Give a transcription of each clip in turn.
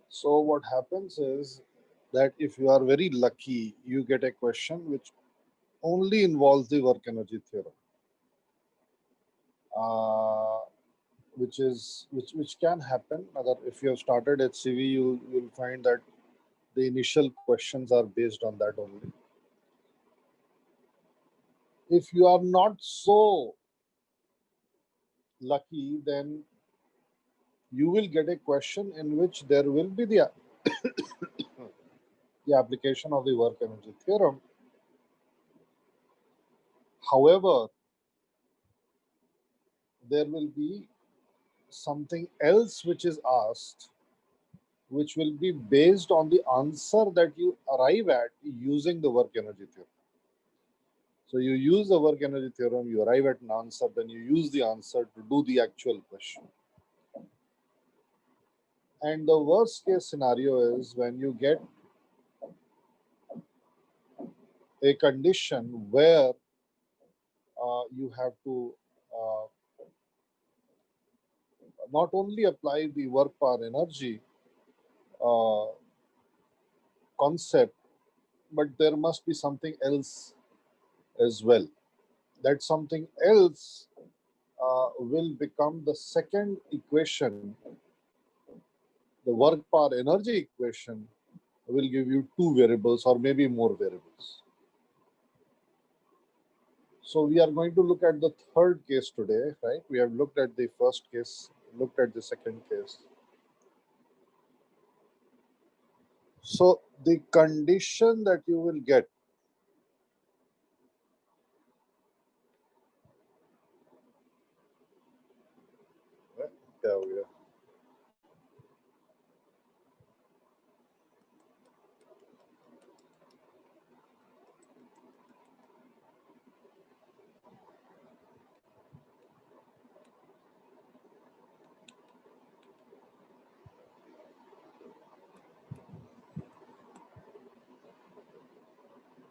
So what happens is that if you are very lucky, you get a question which only involves the work energy theorem, uh, which can happen. If you have started HCV, you'll find that the initial questions are based on that only. If you are not so lucky, then you will get a question in which there will be the application of the work energy theorem. However, there will be something else which is asked, which will be based on the answer that you arrive at using the work energy theorem. So you use the work energy theorem, you arrive at an answer, then you use the answer to do the actual question. And the worst case scenario is when you get a condition where you have to uh, not only apply the work power energy uh, concept, but there must be something else as well. That something else will become the second equation. The work power energy equation will give you two variables or maybe more variables. So we are going to look at the third case today, right? We have looked at the first case, looked at the second case. So the condition that you will get क्या हो गया?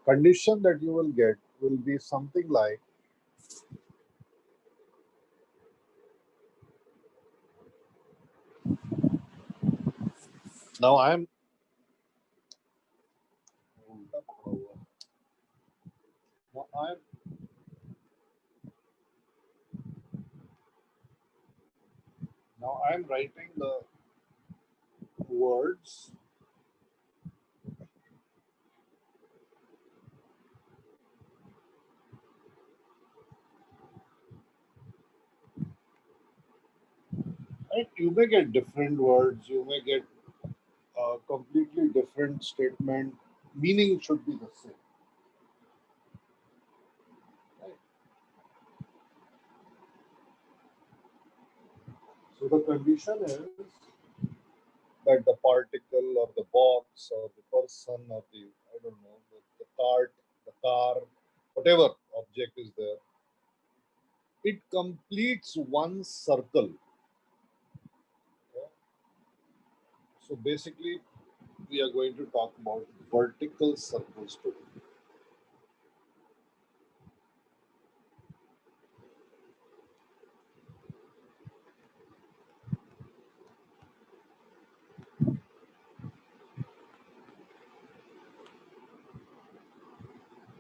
Condition that you will get will be something like now now I'm now I'm writing the words right. You may get different words, you may get a completely different statement, meaning should be the same. Right? So the condition is that the particle or the box or the person or the I don't know the cart, the car, whatever object is there, it completes one circle. Okay? So basically, we are going to talk about vertical circles today.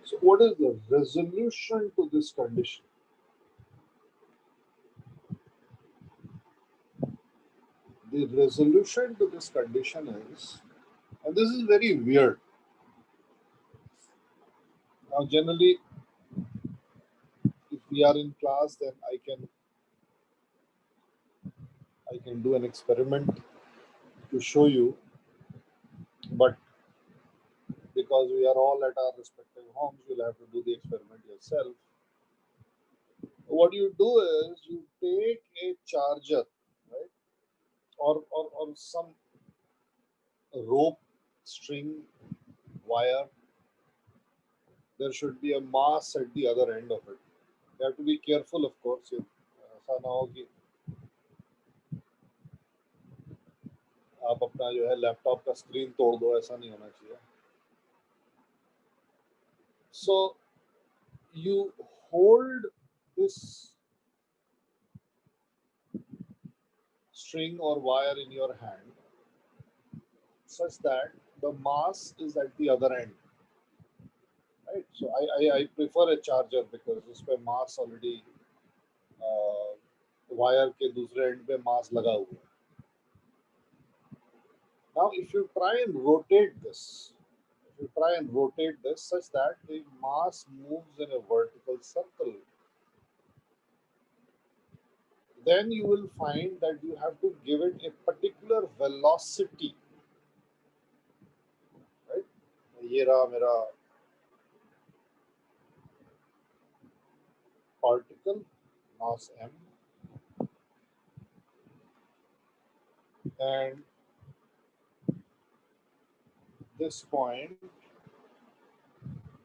So what is the resolution to this condition? The resolution to this condition is, and this is very weird. Now, generally, if we are in class, then I can do an experiment to show you, but because we are all at our respective homes, you'll have to do the experiment yourself. What you do is you take a charger, right, or some rope, string, wire. There should be a mass at the other end of it. You have to be careful, of course. ऐसा ना हो कि आप अपना जो है laptop का screen तोड़ दो, ऐसा नहीं होना चाहिए. So you hold this string or wire in your hand such that the mass is at the other end, right? So I prefer a charger because उसपे mass already वायर के दूसरे एंड पे मास लगा हुआ है. Now if you try and rotate this, such that the mass moves in a vertical circle, then you will find that you have to give it a particular velocity, right? ये रहा मेरा particle, mass m, and this point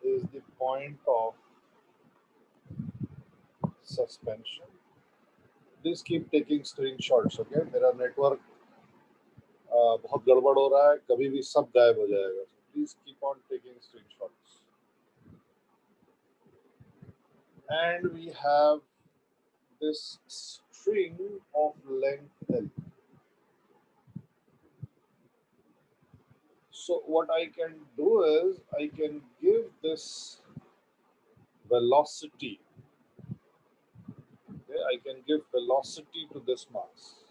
is the point of suspension. Please keep taking screenshots, okay? मेरा network बहुत गड़बड़ हो रहा है, कभी भी सब गायब हो जाएगा. So please keep on taking screenshots. And we have this string of length L. So what I can do is I can give this velocity. Okay, I can give velocity to this mass.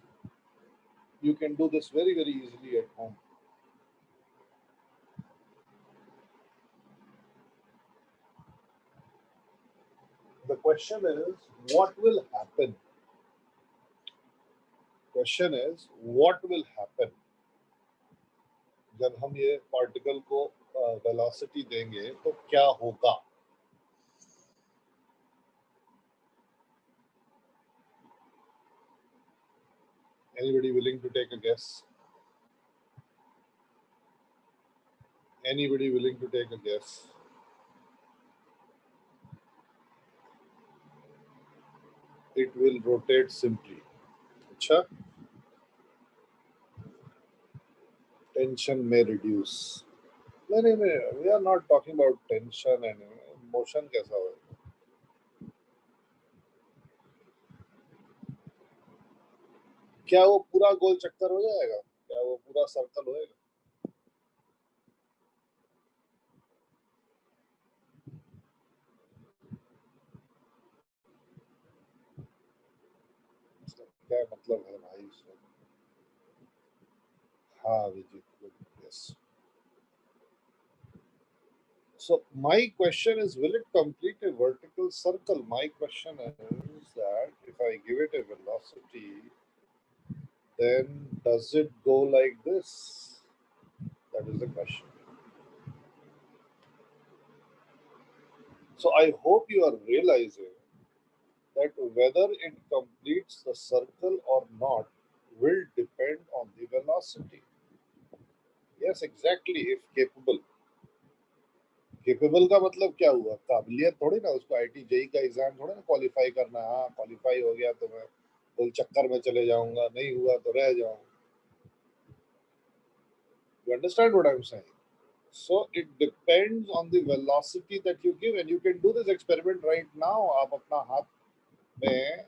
You can do this very, very easily at home. The question is, what will happen? Question is, what will happen जब हम ये particle को velocity देंगे तो क्या होगा? Anybody willing to take a guess? Anybody willing to take a guess? It will rotate simply. अच्छा, tension may reduce. नहीं, we are not talking about tension and motion कैसा होगा? क्या वो पूरा गोल चक्कर हो जाएगा? क्या वो पूरा सर्कल होएगा? क्या मतलब है भाई इसमें? हाँ विजित, yes. So my question is, will it complete a vertical circle? My question is that if I give it a velocity, then does it go like this? That is the question. So I hope you are realizing that whether it completes the circle or not will depend on the velocity. Yes, exactly, if capable. Capable का मतलब क्या हुआ? काबिलियत थोड़ी ना, उसको IT JEE का exam थोड़ा ना क्वालिफाई करना. हाँ, क्वालिफाई हो गया तो मैं गोल चक्कर में चले जाऊंगा, नहीं हुआ तो रह जाऊंगा. You understand what I'm saying? So it depends on the velocity that you give, and you can do this experiment right now. आप अपना हाथ में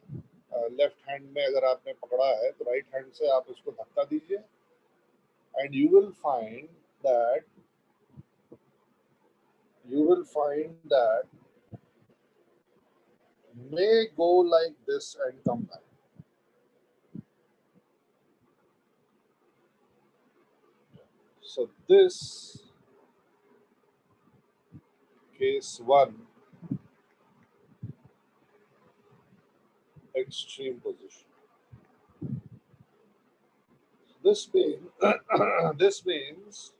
लेफ्ट हैंड में अगर आपने पकड़ा है तो राइट हैंड से आप इसको धक्का दीजिए, and you will find that may go like this and come back. So this case 1, extreme position. This means this means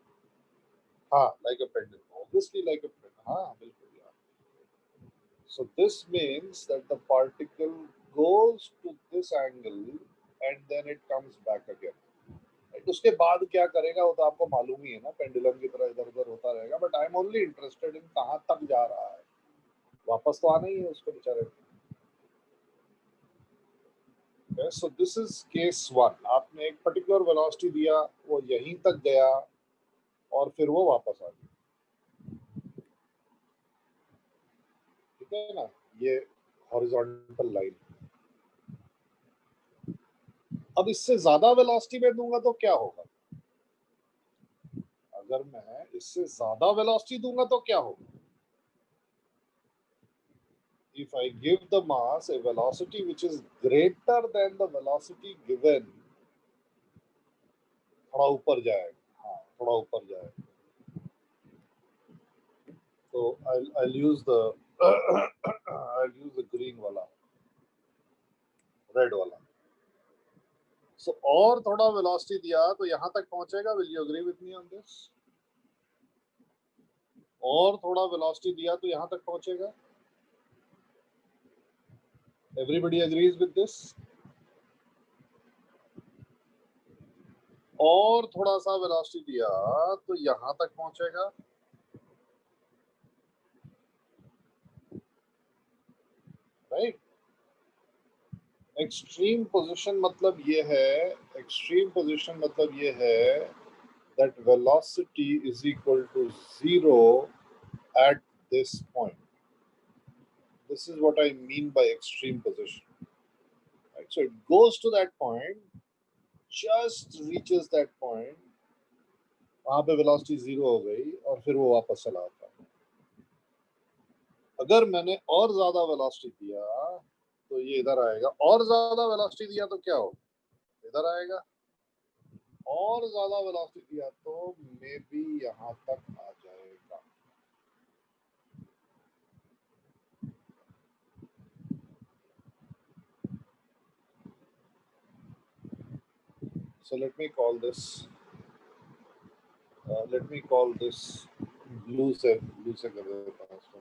like a pendulum. Obviously like a pendulum. बिल्कुल यार. So this means that the particle goes to this angle and then it comes back again. उसके बाद क्या करेगा वो तो आपको मालूम ही है ना, पेंडुलम की तरह इधर उधर होता रहेगा. But I am only interested in कहाँ तक जा रहा है. वापस तो आना ही है उसको बेचारे. Okay, so this is case 1. आपने एक पर्टिकुलर वेलोसिटी दिया, वो यहीं तक गया और फिर वो वापस आ गया. ठीक है ना, ये हॉरिजॉन्टल लाइन. अब इससे ज्यादा वेलोसिटी में दूंगा तो क्या होगा? अगर मैं इससे ज्यादा वेलोसिटी दूंगा तो क्या होगा? If I give the mass a velocity which is greater than the velocity given, थोड़ा ऊपर जाएगा, हाँ थोड़ा ऊपर जाएगा. So I'll use the I'll use the green वाला, red वाला. So और थोड़ा velocity दिया तो यहाँ तक पहुंचेगा. Will you agree with me on this? और थोड़ा velocity दिया तो यहाँ तक पहुंचेगा. Everybody agrees with this? और थोड़ा सा velocity दिया तो यहाँ तक पहुंचेगा. Right? Extreme position मतलब ये है, extreme position मतलब ये है that velocity is equal to 0 at this point. This is what I mean by extreme position. Right? So it goes to that point, just reaches that point, वहां पे velocity 0 हो गई और फिर वो वापस चला आता है. अगर मैंने और ज्यादा velocity दिया तो ये इधर आएगा. और ज्यादा velocity दिया तो क्या होगा? इधर आएगा. और ज्यादा velocity दिया तो मे बी यहाँ तक आ जाएगा. So let me call this blue से कर देता हूँ इसको.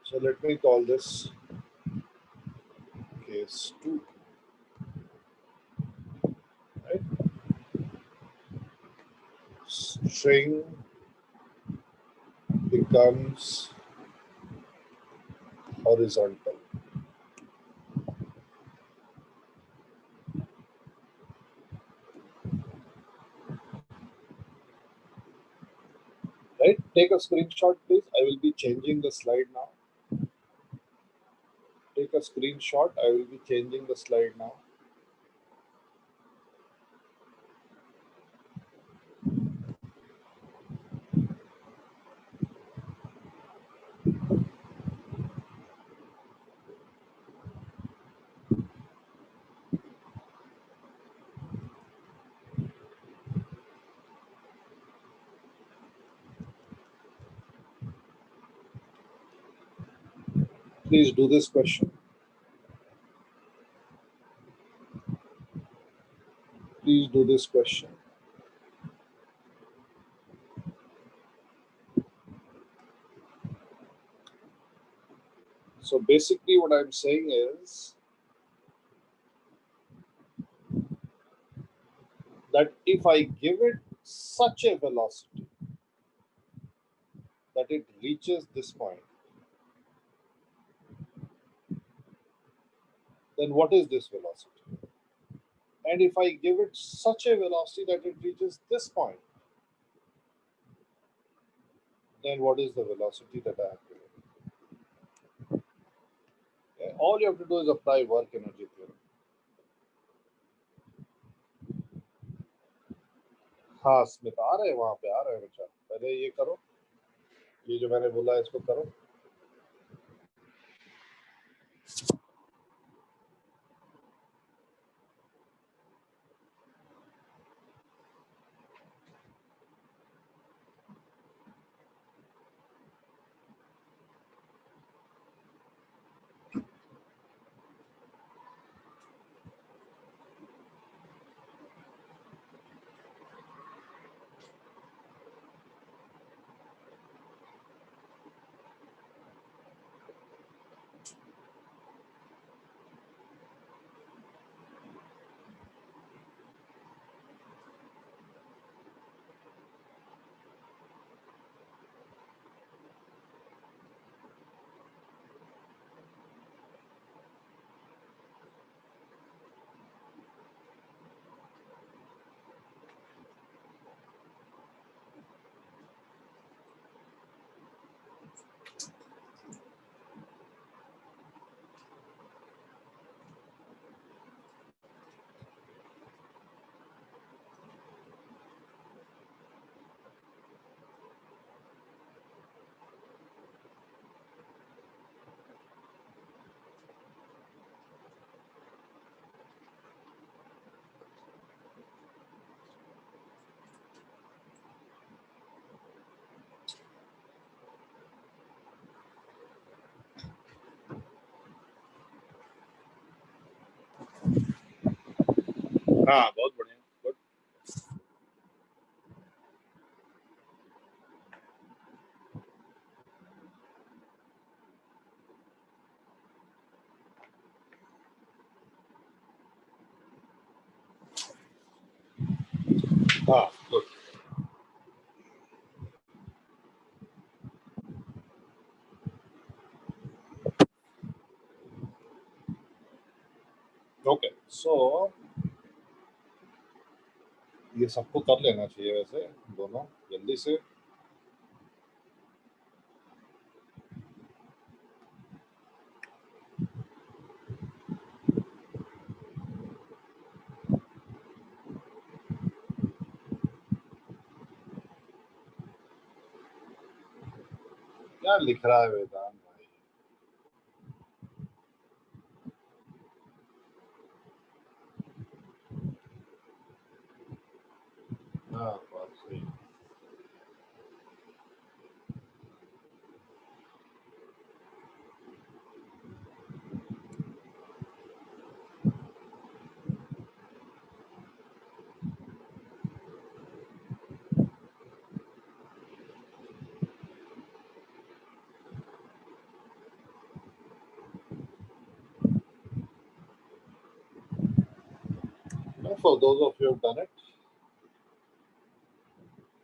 So let me call this case 2. Right? String becomes horizontal. Right? Take a screenshot, please. I will be changing the slide now. Take a screenshot. I will be changing the slide now. Please do this question. Please do this question. So basically what I'm saying is that if I give it such a velocity that it reaches this point, then what is this velocity? And if I give it such a velocity that it reaches this point, then what is the velocity that I have to give? Okay. All you have to do is apply work energy theorem. हाँ स्मित आ रहे हैं, वहां पे आ रहे हैं बच्चा. पहले ये करो, ये जो मैंने बोला इसको करो. हाँ बहुत बढ़िया, गुड। हाँ गुड। ओके, सो ये सबको कर लेना चाहिए वैसे, दोनों जल्दी से। क्या लिख रहा है वेदांत भाई? हाँ बात सही। For those of you who've done it,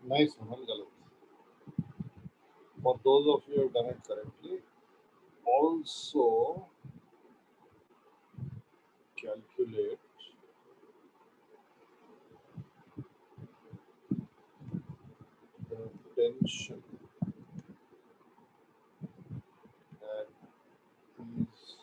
nice, Galat. For those of you who've done it correctly, also calculate the tension at these points.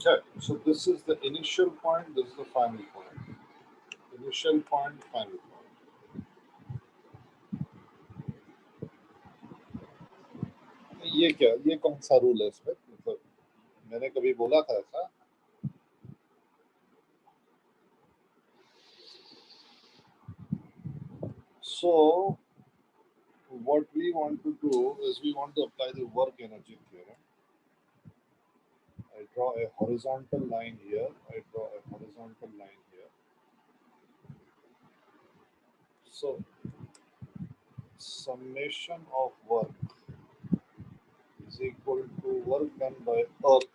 Okay, so this is the initial point, this is the final point. Initial point, final point. ये क्या, ये कौन सा rule है इसमें? मतलब मैंने कभी बोला था ऐसा? So what we want to do is we want to apply the work energy theorem. I draw a horizontal line here, I draw a horizontal line here. So summation of work is equal to work done by Earth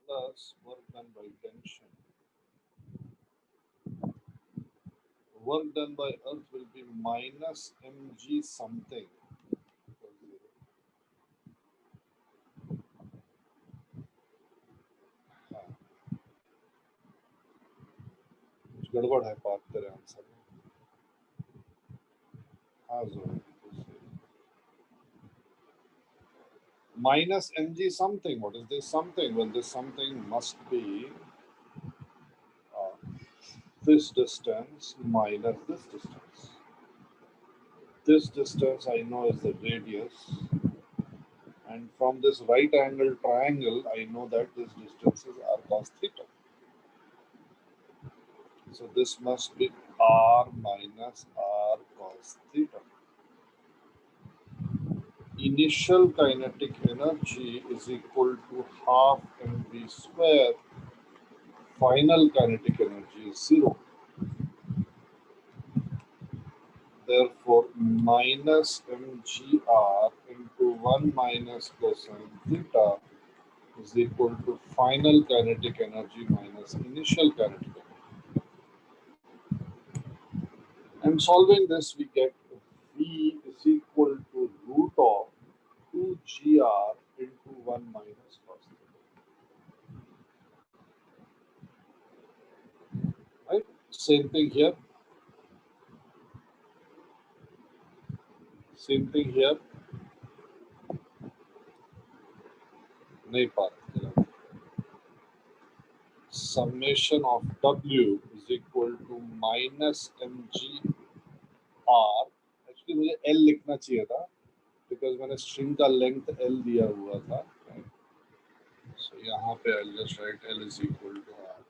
plus work done by tension. Work done by Earth will be minus mg something. कुछ गड़बड़ है part तेरे answer में। हाँ ज़रूर। Minus mg something. What is this something? Well, this something must be this distance minus this distance. This distance I know is the radius, and from this right angle triangle I know that this distance is r cos theta. So this must be r minus r cos theta. Initial kinetic energy is equal to half mv square. Final kinetic energy is 0. Therefore, minus mgr into 1 minus cosine theta is equal to final kinetic energy minus initial kinetic energy. And solving this, we get V is equal to root of 2gr into 1 minus cos theta. Right? Same thing here. Same thing here. नहीं पा रहे. Summation of W is is equal to minus mgr. Actually मुझे L लिखना चाहिए था because मैंने string का length L दिया हुआ था. So यहाँ पे I'll just write L is equal to R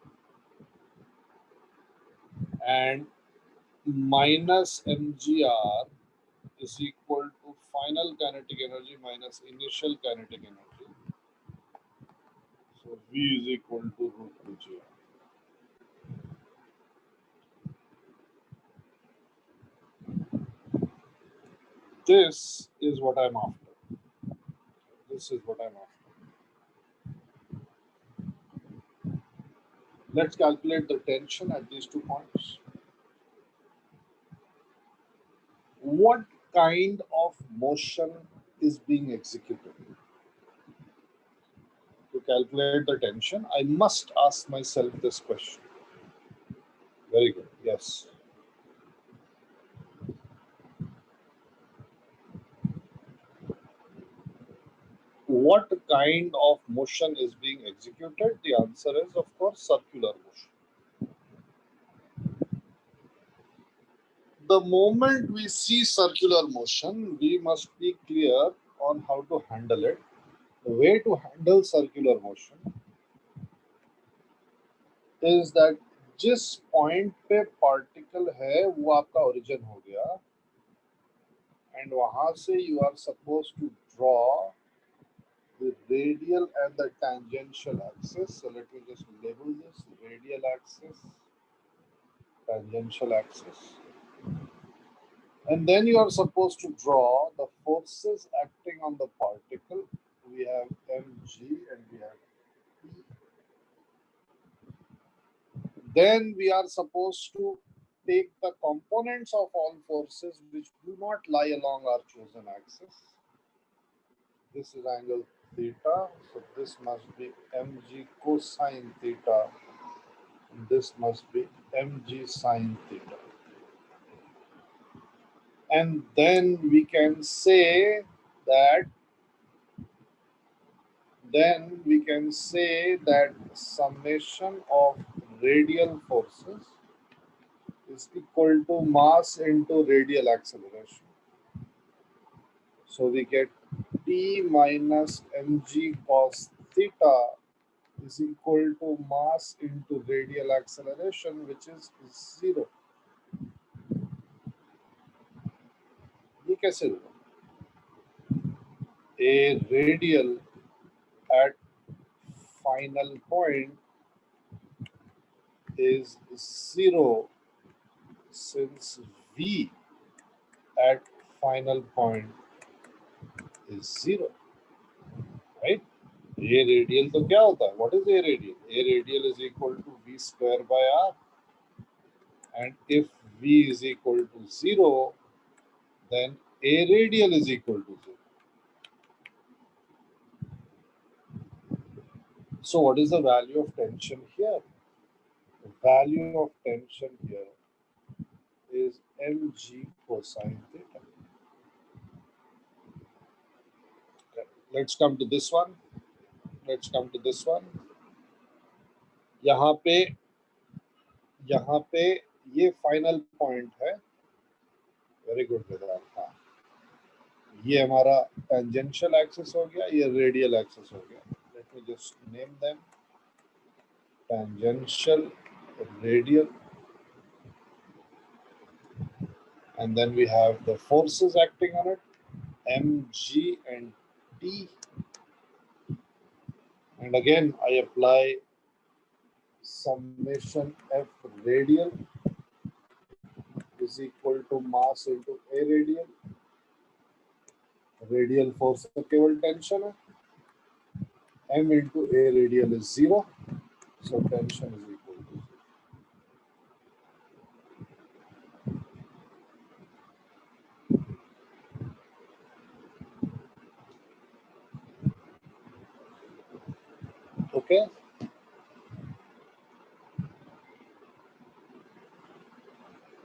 and minus mgr is equal to final kinetic energy minus initial kinetic energy. So V is equal to root 2 gr. This is what I'm after. This is what I'm after. Let's calculate the tension at these 2 points. What kind of motion is being executed? To calculate the tension, I must ask myself this question. Very good. Yes. What kind of motion is being executed? The answer is, of course, circular motion. The moment we see circular motion, we must be clear on how to handle it. The way to handle circular motion is that जिस point पे particle है वो आपका origin हो गया and वहां से you are supposed to draw the radial and the tangential axis. So let me just label this radial axis, tangential axis. And then you are supposed to draw the forces acting on the particle. We have mg and we have p. Then we are supposed to take the components of all forces which do not lie along our chosen axis. This is angle theta, so this must be mg cosine theta. This must be mg sine theta. And then we can say that summation of radial forces is equal to mass into radial acceleration. So we get T minus mg cos theta is equal to mass into radial acceleration, which is 0. ये कैसे होगा? A radial at final point is 0 since V at final point is 0, right? A radial तो क्या होता है? What is A radial? A radial is equal to V square by R. And if V is equal to 0, then A radial is equal to 0. So what is the value of tension here? The value of tension here is mg cosine theta. Okay. Let's come to this one. यहाँ पे ये final point है. Very good वेदांत. हाँ, ये हमारा tangential axis हो गया, ये रेडियल एक्सिस हो गया. Let me just name them tangential, radial, and then we have the forces acting on it, mg and t. And again I apply summation f radial is equal to mass into a radial. Radial force का केवल tension है. m into a radial is 0, so tension is equal to 0. Okay.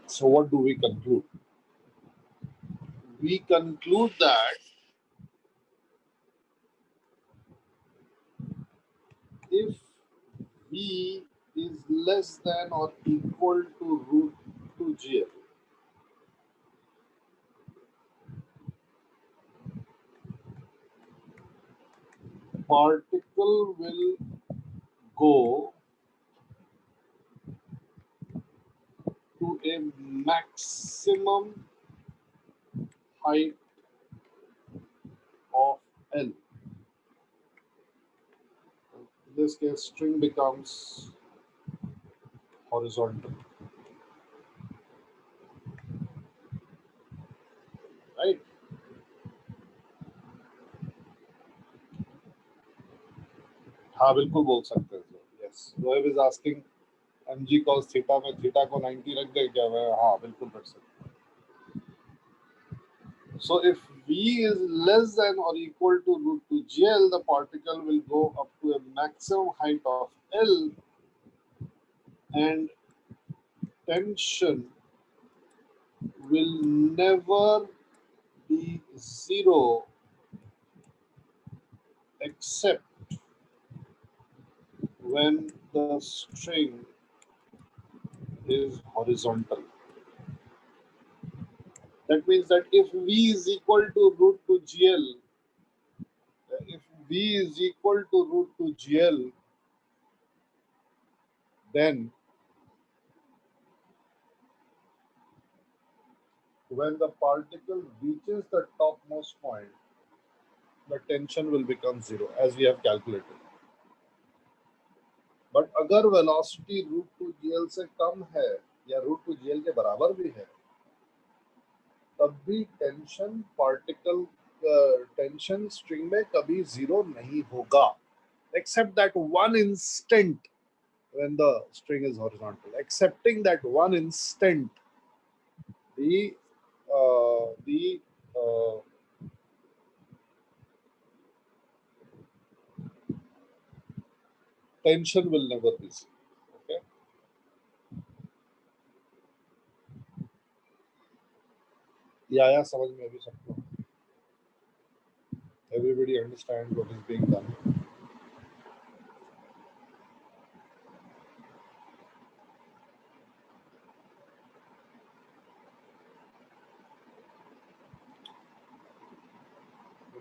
So what do we conclude? We conclude that if V is less than or equal to root 2 GL, particle will go to a maximum height of L. In this case, string becomes horizontal, right? हाँ बिल्कुल बोल सकते हैं sir. Yes. Zoeb is asking mg cos theta में theta को 90 रख दे क्या? मैं हाँ बिल्कुल रख सकता. So if v is less than or equal to root 2 GL, the particle will go up to a maximum height of L, and tension will never be zero except when the string is horizontal. That means that if v is equal to root 2 GL, if v is equal to root 2 GL, then when the particle reaches the topmost point, the tension will become zero, as we have calculated. But अगर velocity root 2 GL से कम है या root 2 GL के बराबर भी है, तब भी टेंशन पार्टिकल टेंशन स्ट्रिंग में कभी जीरो नहीं होगा, except that one instant when the string is horizontal. Excepting that one instant, the tension will never be zero. Okay. Yeah, समझ में अभी सबको. Everybody understands what is being done.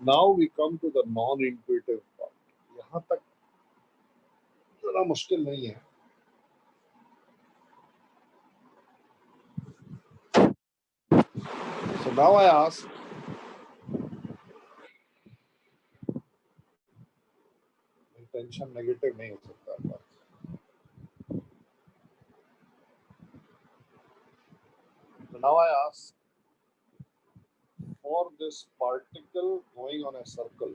Now we come to the non-intuitive part. यहाँ तक ज़रा मुश्किल नहीं है. So now I ask, intention negative नहीं हो सकता. So now I ask, for this particle going on a circle,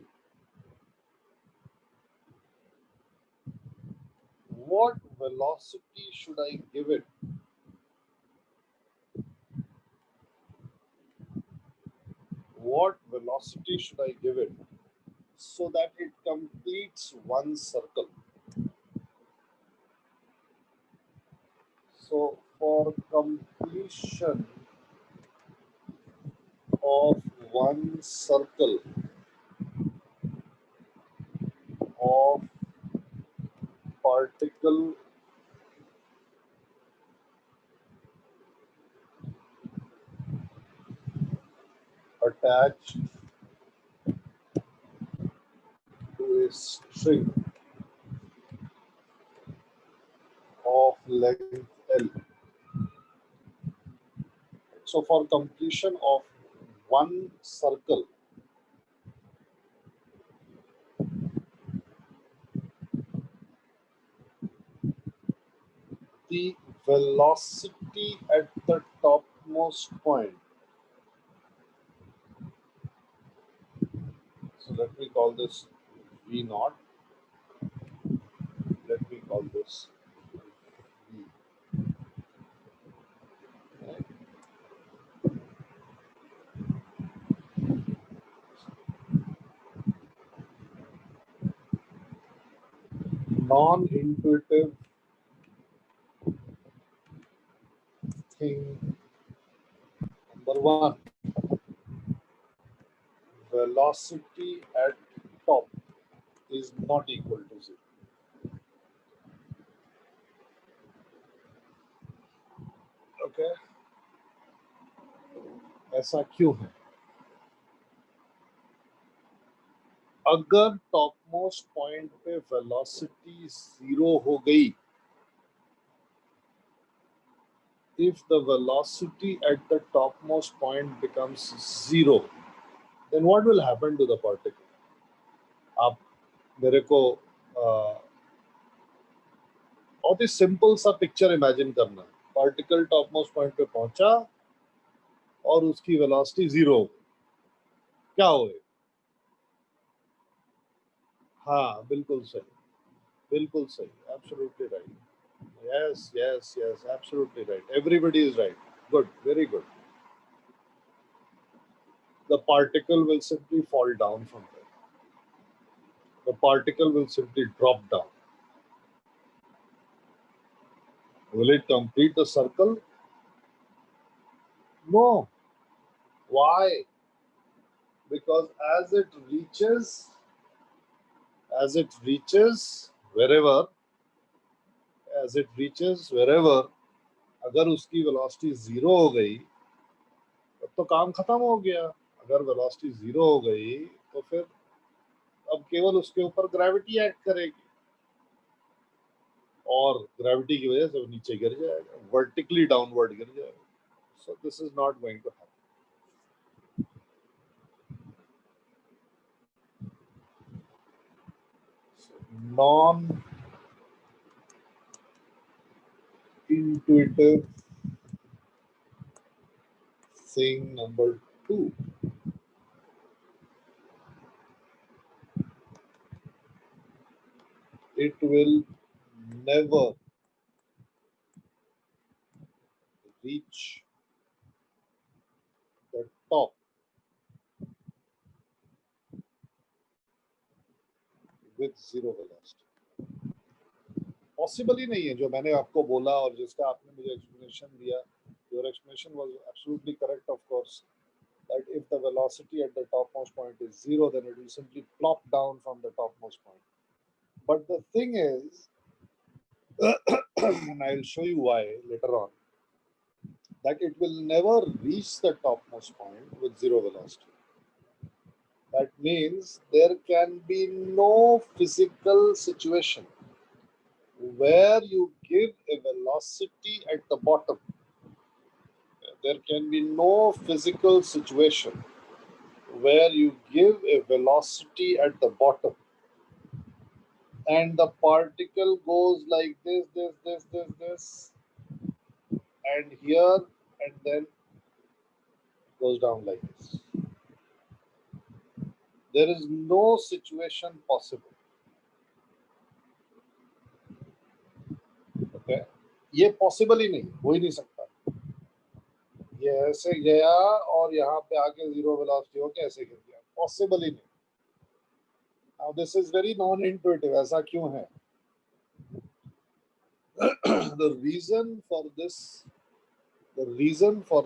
what velocity should I give it so that it completes one circle? So for completion of one circle of particle attached to a string of length L. So for completion of one circle, the velocity at the topmost point, so let me call this V naught, let me call this V. Okay. Non-intuitive thing number one, velocity at top is not equal to zero. Okay, ऐसा क्यों है? अगर top most point पे velocity 0 हो गई, if the velocity at the topmost point becomes 0, then what will happen to the particle? आप मेरे को बहुत ही सिंपल सा पिक्चर इमेजिन करना है। पार्टिकल टॉप मोस्ट पॉइंट पे पहुंचा और उसकी वेलोसिटी 0 हो गई, क्या हो? हाँ, बिल्कुल सही, बिल्कुल सही, absolutely right. Yes, yes, yes, absolutely right. Everybody is right. Good, very good. The particle will simply fall down from there. The particle will simply drop down. Will it complete the circle? No. Why? Because as it reaches wherever, अगर उसकी velocity 0 हो गई तो काम खत्म हो गया। अगर वेलोसिटी 0 हो गई तो फिर अब केवल उसके ऊपर ग्रेविटी एक्ट करेगी और ग्रेविटी की वजह से वो नीचे गिर जाएगा, वर्टिकली डाउनवर्ड गिर जाएगा। So this is not going to happen. Non intuitive thing number 2, it will never reach the top with zero velocity. Possible ही नहीं है जो मैंने आपको बोला और जिसका आपने मुझे एक्सप्लेनेशन दिया। Your explanation was absolutely correct, of course, that if the velocity at the topmost point is 0, then it will simply plop down from the topmost point. But the thing is, and I will show you why later on, that it will never reach the topmost point with 0 velocity. That means there can be no physical situation where you give a velocity at the bottom. There can be no physical situation where you give a velocity at the bottom and the particle goes like this, and here, and then goes down like this. There is no situation possible. Okay? ये possible ही नहीं, हो ही नहीं सकता। ये ऐसे गया और यहाँ पे आके 0 वेलोसिटी हो के ऐसे गिर गया, पॉसिबल ही नहीं। Now this is very non-intuitive. ऐसा क्यों है? The reason for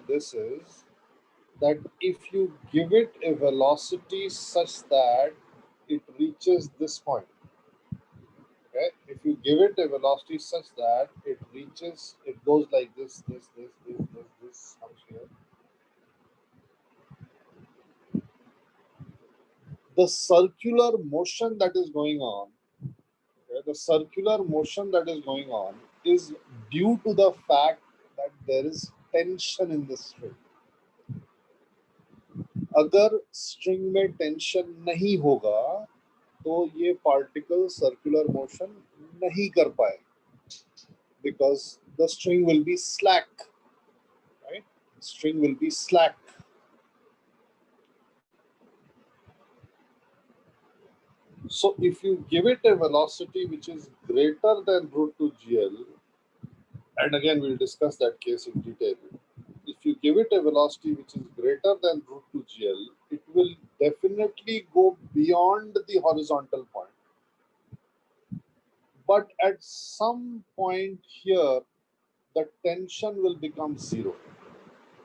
this is that if you give it a velocity such that it reaches this point, okay? If you give it a velocity such that it goes like this, comes here. The circular motion that is going on, okay, is due to the fact that there is tension in the string. अगर string में tension नहीं होगा तो ये particle circular motion नहीं कर पाए, because the string will be slack, right? The string will be slack. So if you give it a velocity which is greater than root 2 GL, and again we'll discuss that case in detail. If you give it a velocity which is greater than root 2 GL, it will definitely go beyond the horizontal point. But at some point here, the tension will become 0.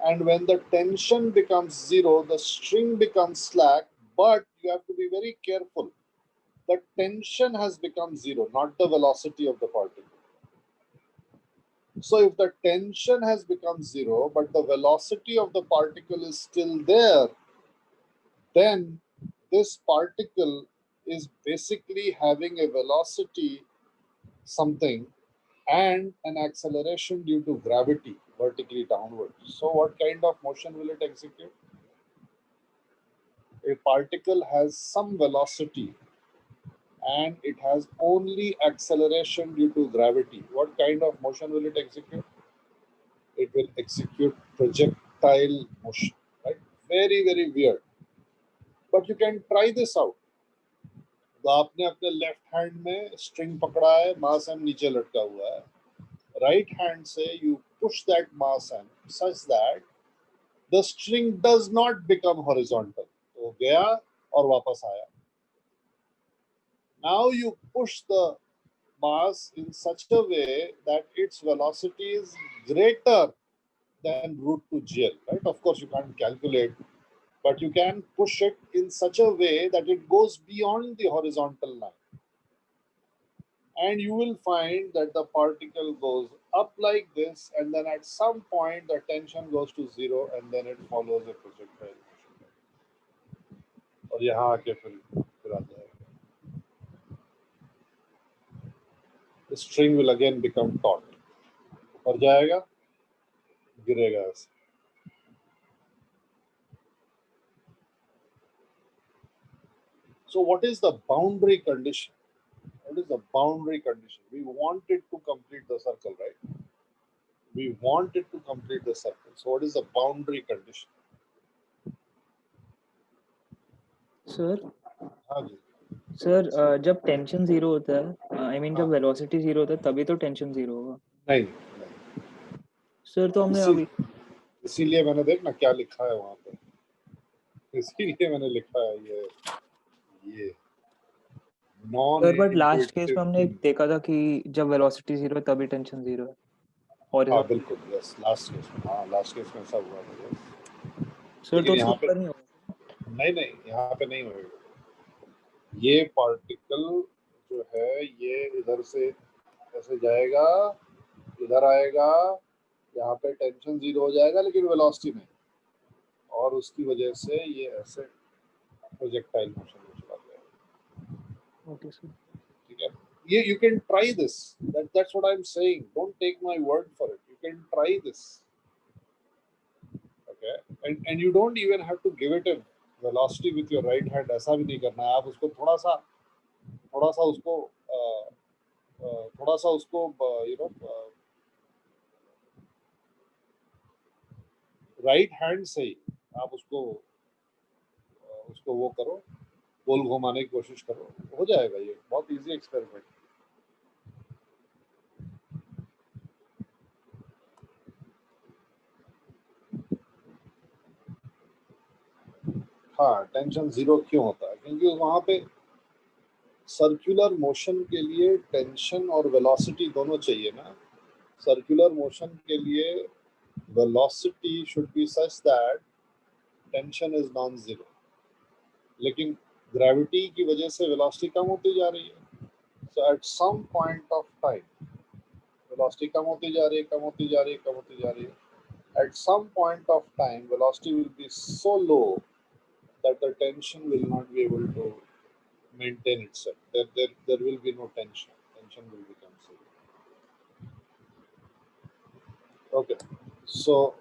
And when the tension becomes 0, the string becomes slack, but you have to be very careful. The tension has become 0, not the velocity of the particle. So if the tension has become zero, but the velocity of the particle is still there, then this particle is basically having a velocity something and an acceleration due to gravity vertically downward. So what kind of motion will it execute? A particle has some velocity and it has only acceleration due to gravity. What kind of motion will it execute? It will execute projectile motion, right? Very, very weird. But you can try this out. तो आपने अपने left hand में string पकड़ा है, मास M नीचे लटका हुआ है. राइट हैंड से you push that mass m such that the string does not become horizontal. तो गया और वापस आया. Now you push the mass in such a way that its velocity is greater than root to GL, right? Of course, you can't calculate, but you can push it in such a way that it goes beyond the horizontal line. And you will find that the particle goes up like this, and then at some point the tension goes to zero, and then it follows a projectile motion. और यहाँ आके फिर आ जाएगा. The string will again become taut. और जाएगा, गिरेगा ऐसे. So what is the boundary condition? What is the boundary condition? We want it to complete the circle, right? We want it to complete the circle. So what is the boundary condition? Sir हाँ जी. Sir जब tension zero होता है, I mean जब velocity zero होता है तभी तो tension zero होगा. नहीं, सर तो हमने अभी इसीलिए मैंने देखना क्या लिखा है वहां पे. इसीलिए मैंने लिखा है ये non. Sir but last case में हमने देखा था कि जब वेलोसिटी जीरो है तभी टेंशन जीरो है. और हाँ बिल्कुल, यस, लास्ट केस में. हाँ, लास्ट केस में ऐसा हुआ था. सर तो यहाँ पे नहीं होगा. नहीं, यहाँ पे नहीं होगा. ये पार्टिकल जो है ये इधर से ऐसे जाएगा, इधर आएगा, यहाँ पे टेंशन जीरो हो जाएगा लेकिन वेलोसिटी नहीं, और उसकी वजह से ये ऐसे प्रोजेक्टाइल मोशन में चला जाएगा. ओके सर, ठीक है. ये you can try this. That's what I'm saying. Don't take my word for it. You can try this. Okay. And you don't even have to give it a velocity with your right hand. ऐसा भी नहीं करना है. आप उसको थोड़ा सा उसको you know राइट हैंड से ही आप उसको वो करो, गोल घुमाने की कोशिश करो, हो जाएगा. ये बहुत इजी एक्सपेरिमेंट. हाँ, टेंशन जीरो क्यों होता है? क्योंकि वहां पे सर्कुलर मोशन के लिए टेंशन और वेलोसिटी दोनों चाहिए ना. सर्कुलर मोशन के लिए velocity should be such that tension is non zero, लेकिन ग्रेविटी की वजह से वेलोसिटी कम होती जा रही है. So at some point of time velocity कम होती जा रही है. At some point of time, velocity will be so low that the tension will not be able to maintain itself. There will be no tension. Tension will become zero. Okay. So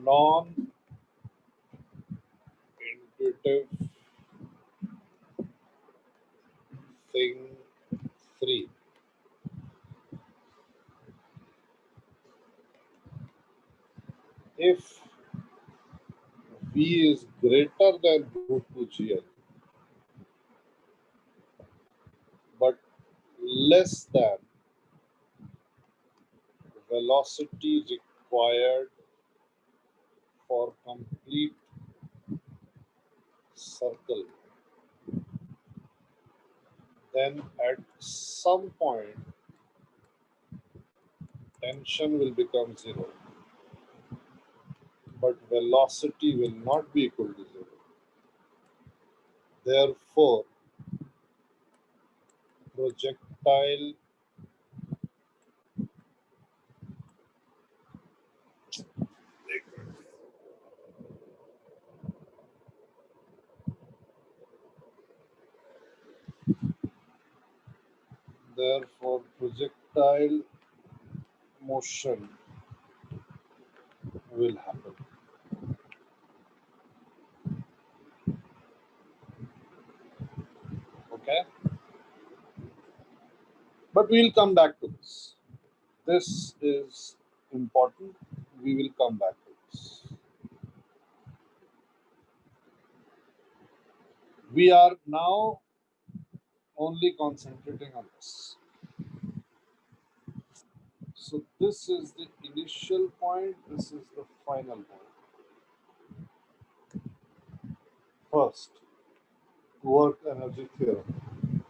non-intuitive thing 3. If V is greater than root 2 GL but less than velocity required for complete circle, then at some point tension will become zero, but velocity will not be equal to zero. Therefore, projectile Therefore, projectile motion will happen. Okay? But we'll come back to this. This is important. We will come back to this. We are now only concentrating on this. So this is the initial point, this is the final point. First, work energy theorem.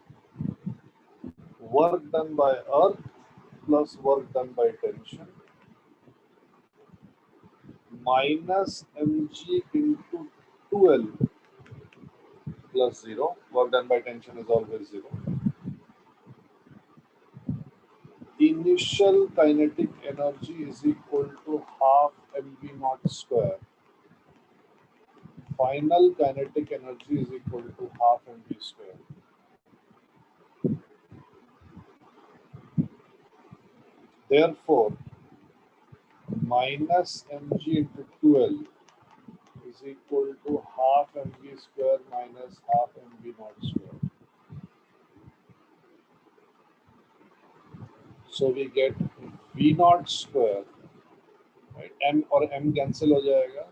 Work done by earth plus work done by tension minus mg into 2L plus 0. Work done by tension is always 0. Initial kinetic energy is equal to half mv naught square. Final kinetic energy is equal to half mv square. Therefore, minus mg into 2L is equal to half mv square minus half mv naught square. So we get v naught square, right? M और m cancel हो जाएगा,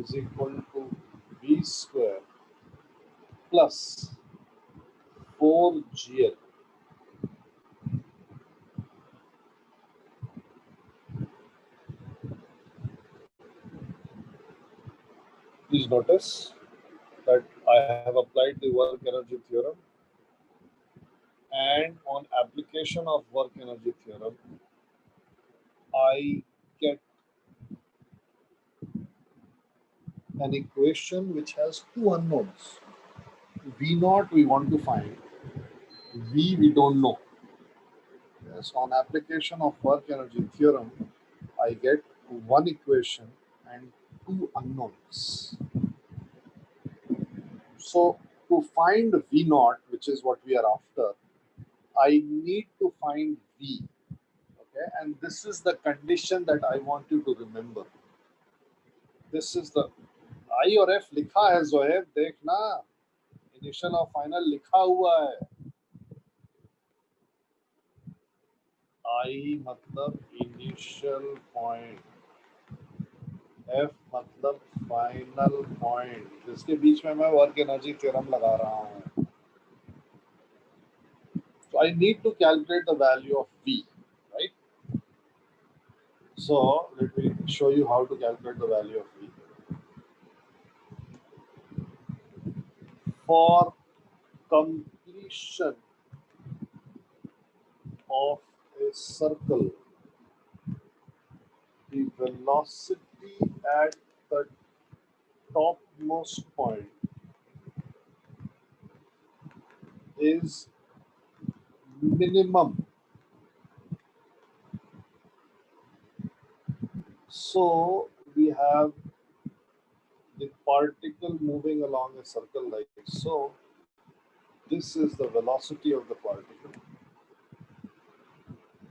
is equal to v square plus 4gl. Please notice that I have applied the work energy theorem, and on application of work energy theorem, I get an equation which has two unknowns. V naught we want to find, V we don't know. Yes, on application of work energy theorem, I get one equation and two unknowns. So to find V naught, which is what we are after, I need to find V. Okay, and this is the condition that I want you to remember. This is the I और F लिखा है ज़ोहैब, देखना initial और final लिखा हुआ है. I मतलब initial point, F मतलब फाइनल पॉइंट, जिसके बीच में मैं वर्क एनर्जी थ्योरम लगा रहा हूँ. So I need to calculate the value of V, right? So let me show you how to calculate the value of V. For completion of a circle, the velocity at the topmost point is minimum. So we have the particle moving along a circle like so. This is the velocity of the particle.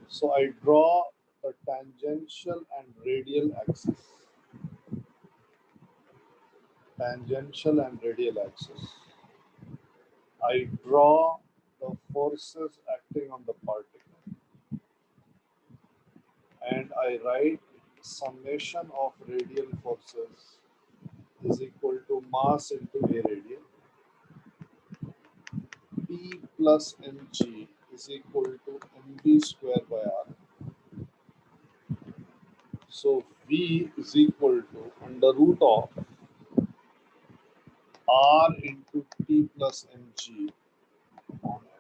So I draw the tangential and radial axis. Tangential and radial axis. I draw the forces acting on the particle. And I write summation of radial forces is equal to mass into A radial. P plus mg is equal to mv square by r. So V is equal to under root of r into T plus mg on m.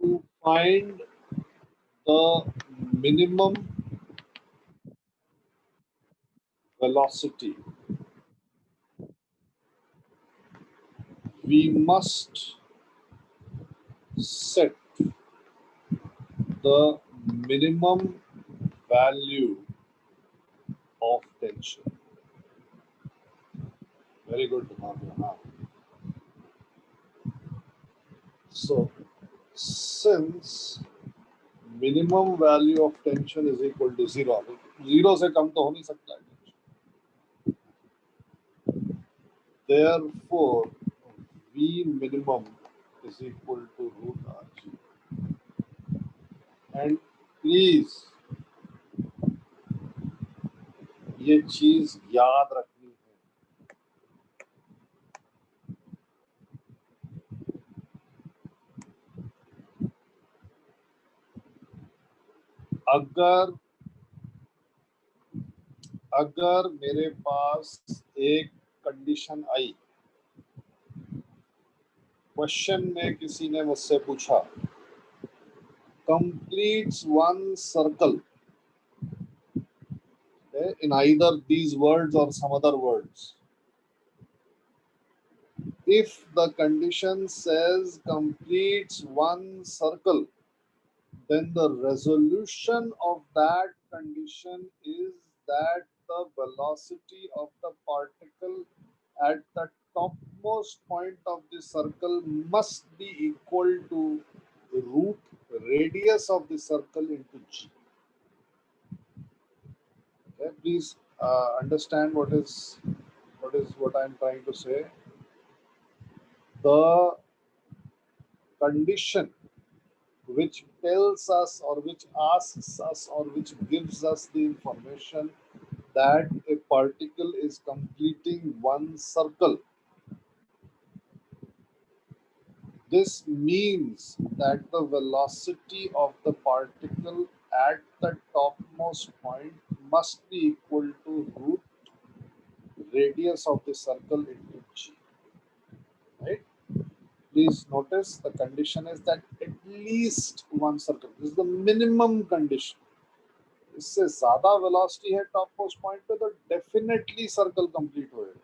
To find the minimum velocity, we must set the minimum value of tension. Very good. So since minimum value of tension is equal to 0, 0 से कम तो हो नहीं सकता है. Therefore, V minimum is equal to root RG. And please, ये चीज याद रखनी है. अगर मेरे पास एक कंडीशन आई, क्वेश्चन में किसी ने मुझसे पूछा, completes one circle in either these words or some other words. If the condition says completes one circle, then the resolution of that condition is that the velocity of the particle at the topmost point of the circle must be equal to root radius of the circle into g. Okay, please understand what I'm trying to say. The condition which tells us or which asks us or which gives us the information that a particle is completing one circle. This means that the velocity of the particle at the topmost point must be equal to root radius of the circle into g. Right? Please notice the condition is that at least one circle. This is the minimum condition. इससे ज्यादा velocity है top most point पे तो definitely circle complete होएगा.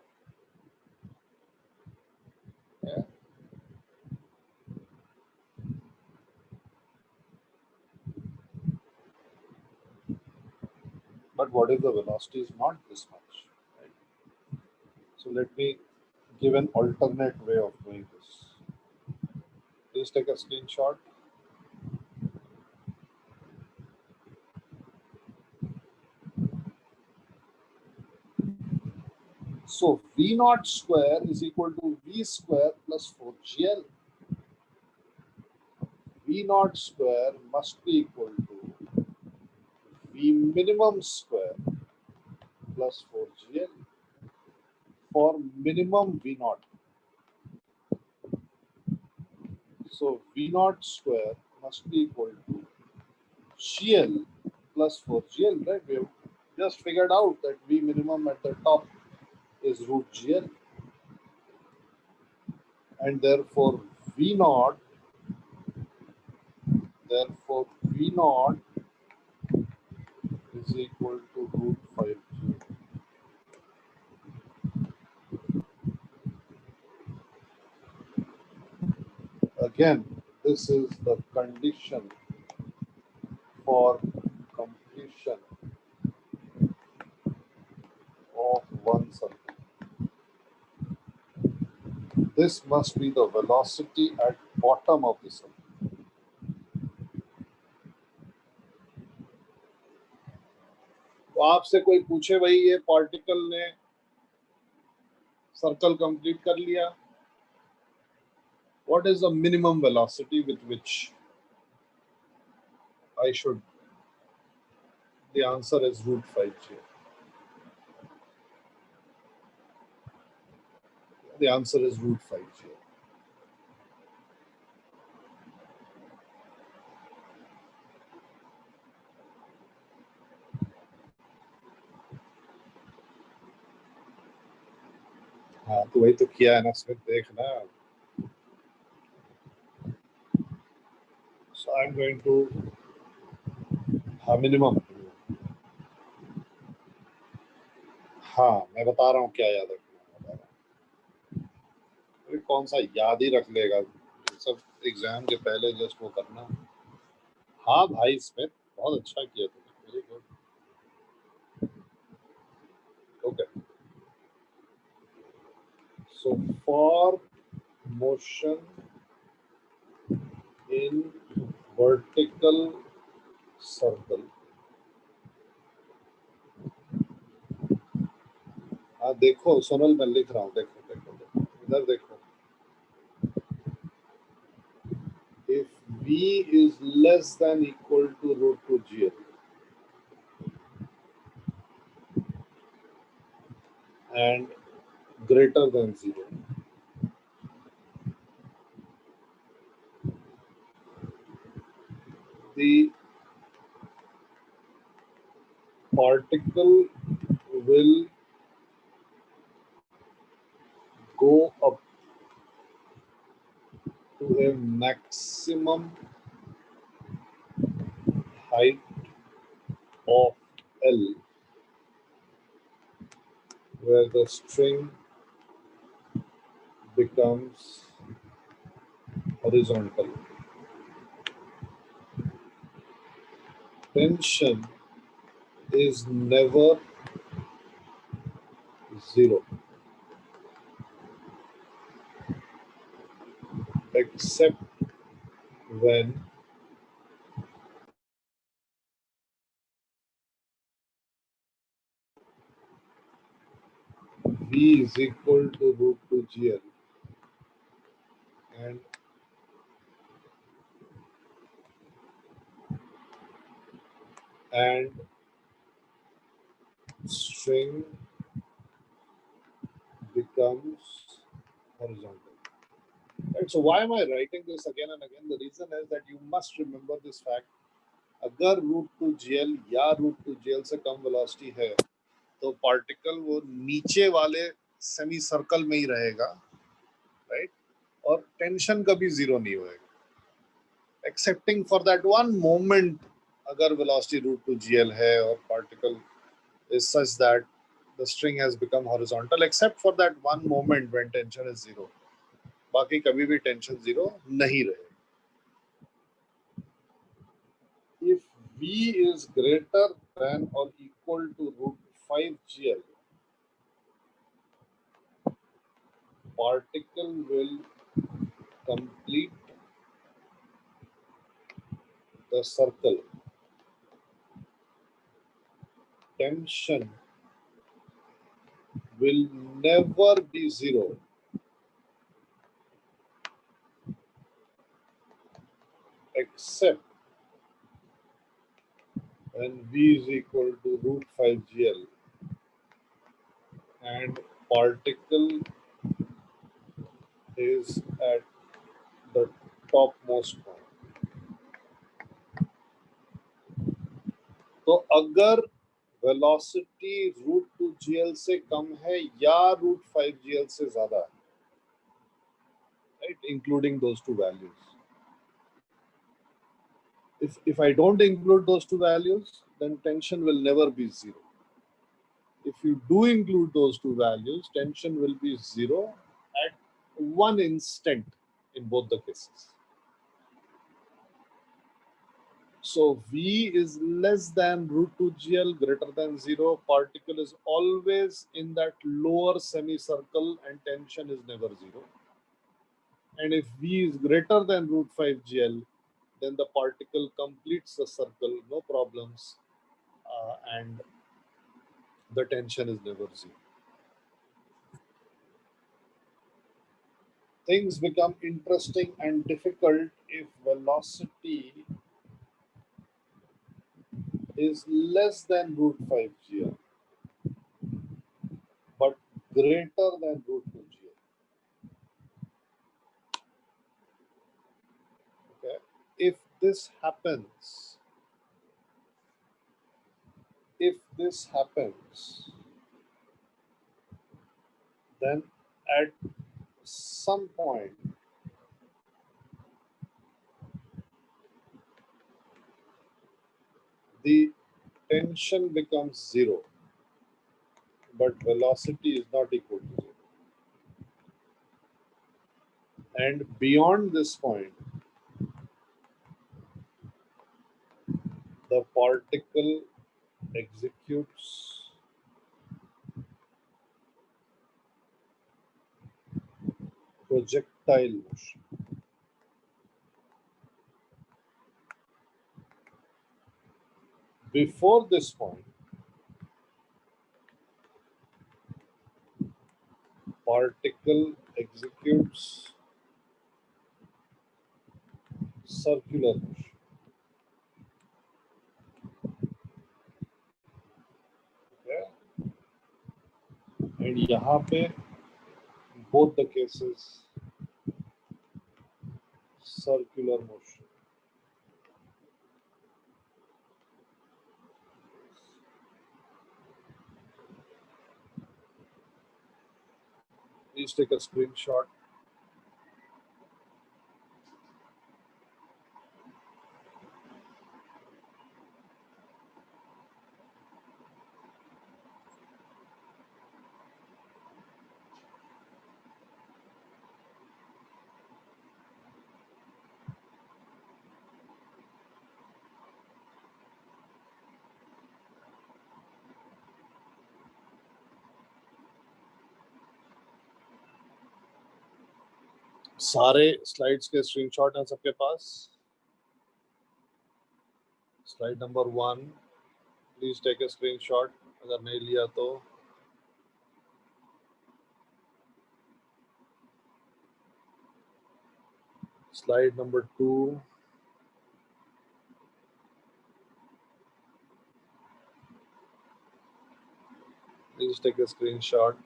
But what if the velocity is not this much? Right? So let me give an alternate way of doing this. Please take a screenshot. So V naught square is equal to V square plus 4GL. V naught square must be equal to V minimum square plus 4GL for minimum V naught. So V naught square must be equal to GL plus 4GL, right? We have just figured out that V minimum at the top is root GL, and therefore V naught is equal to root 5G. Again, this is the condition for completion of one circle. This must be the velocity at bottom of the circle. तो आपसे कोई पूछे भाई ये particle ने circle complete कर लिया, what is the minimum velocity with which I should? The answer is root 5G. The answer is root 5G. हाँ तो वही तो किया है ना स्मिथ, देखना. So I'm going to minimum. हाँ मैं बता रहा हूँ क्या याद रखना. अरे कौन सा याद ही रख लेगा, सब एग्जाम के पहले जस्ट वो करना. हाँ भाई स्मिथ बहुत अच्छा किया तुमने, very good. So for motion in vertical circle, देखो सोनल, मैं लिख रहा हूँ, देखो देखो देखो इधर देखो. If V is less than equal to root 2 GL and greater than 0, the particle will go up to a maximum height of L, where the string becomes horizontal. Tension is never 0 except when V is equal to root 2 GL and string becomes horizontal. Right, so why am I writing this again and again? The reason is that you must remember this fact. अगर root 2 GL या root 2 GL से कम velocity है, तो particle वो नीचे वाले semi circle में ही रहेगा, right? और tension कभी zero नहीं होएगा, excepting for that one moment. अगर velocity root 2 GL है और particle is such that the string has become horizontal, except for that one moment when tension is zero. बाकी कभी भी tension zero नहीं रहेगा. If V is greater than or equal to root 5 GL, particle will complete the circle. Tension will never be zero except when V is equal to root 5 GL and particle is at the topmost point. तो अगर velocity root 2 GL से कम है या root 5 GL से ज़्यादा है, right, including those two values. If I don't include those two values, then tension will never be zero. If you do include those two values, tension will be zero at one instant in both the cases. So V is less than root 2 GL, greater than 0. Particle is always in that lower semicircle and tension is never 0. And if V is greater than root 5 GL, then the particle completes the circle, no problems, and the tension is never 0. Things become interesting and difficult if velocity is less than root 5 GL, but greater than root 2 GL. Okay? If this happens, then at some point the tension becomes 0, but velocity is not equal to 0. And beyond this point, the particle executes projectile motion. Before this point, particle executes circular motion. Okay? And यहाँ पे both the cases circular motion. Please take a screenshot. सारे slides के screenshot हैं सबके पास. Slide number 1, please take a screenshot. अगर नहीं लिया तो slide number 2, please take a screenshot.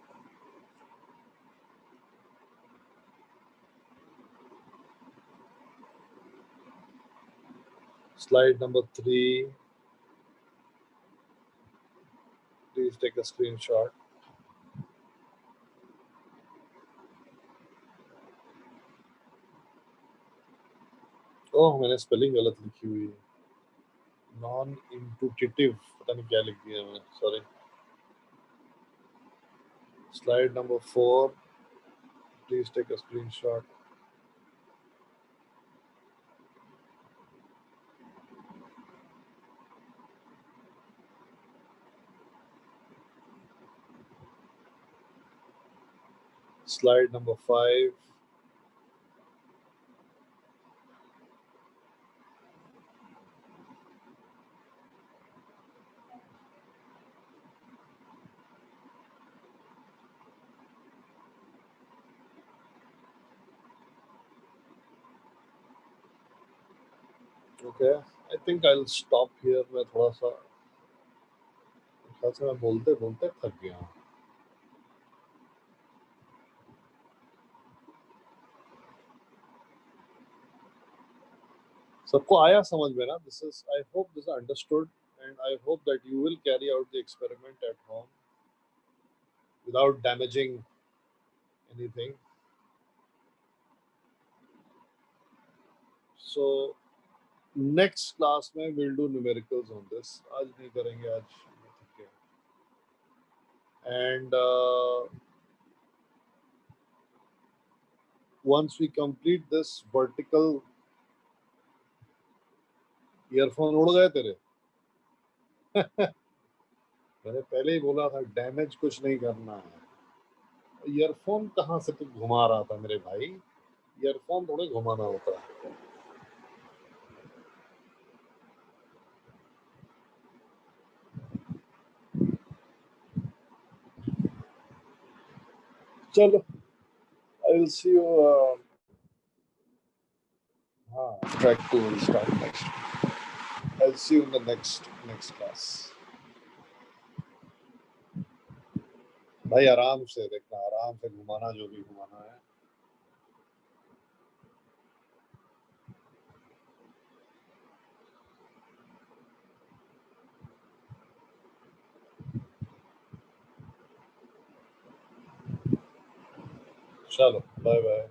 Slide number 3, please take a screenshot. Oh, मैंने स्पेलिंग गलत लिखी हुई है. नॉन इंटुइटिव, पता नहीं क्या लिख दिया मैंने, sorry. Slide number 4, please take a screenshot. Slide number 5. Okay, I think I'll stop here. मैं थोड़ा सा मैं बोलते बोलते थक गया हूँ. सबको आया समझ में ना? This is, I hope this is understood, and I hope that you will carry out the experiment at home without damaging anything. So next class में we'll do numericals on this. आज नहीं करेंगे, आज थक गए. And once we complete this vertical, earphone उड़ गए तेरे. मैंने पहले ही बोला था डैमेज कुछ नहीं करना है. ईयरफोन कहाँ से तू घुमा रहा था मेरे भाई? ईयरफोन थोड़े घुमाना होता है. चलो, I will see you. Track 2 will start next. I'll see you in the next class. भाई आराम से देखना, आराम से घुमाना जो भी घुमाना है. चलो, बाय बाय.